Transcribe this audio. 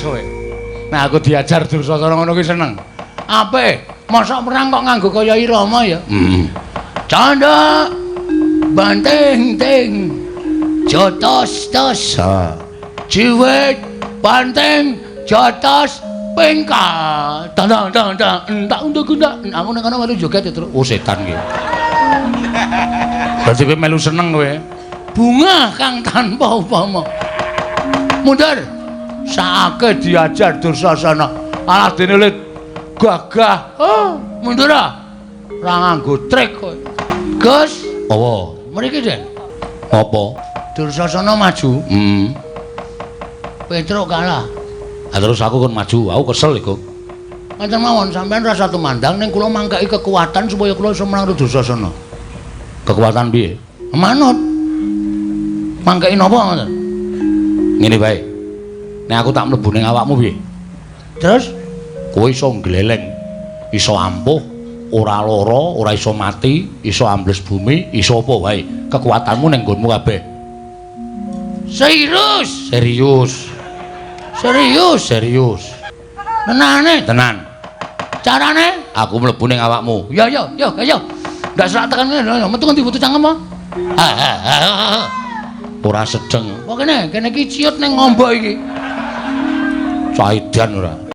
kowe. Nek aku diajar Dursasana ngono ki seneng. Apik, mosok perang kok nganggo kaya irama ya. Canda banting ting. Jotos tos. Ciwit banting jotos pingka. Tandang entak untuk guna. Aku nek kono melu joget terus. Oh setan ki. Berarti kowe melu seneng kowe. Bunga kang tanpa upama. Mundur. Saake diajar Dursasana. Alah dene lit gagah. Mundur ah. Ora nganggo trik kowe. Gus, apa? Mriki, Den. Apa? Dursasana maju. Petruk kalah. Ah terus aku kon maju. Aku kesel iku. Ngaten mawon sampean rasa tumandang ning kula mangkaki kekuatan supaya kula iso menang Dursasana. Kekuatan piye? Manut. Mangkaki napa ngoten? Ngene bae. Nek aku tak mlebu ning awakmu piye? Terus kowe iso gleleng, iso ampuh, ora lara, ora iso mati, iso ambles bumi, iso apa wae. Kekuatanmu ning nggonmu kabeh. Serius. Tenan. Carane aku mlebu ning awakmu. Yo. Ndak serak tekan ngene, metu ngendi butuh cangkem apa? Ora sedeng. Kok kene iki ciut ning ngombok iki. Saidan ora.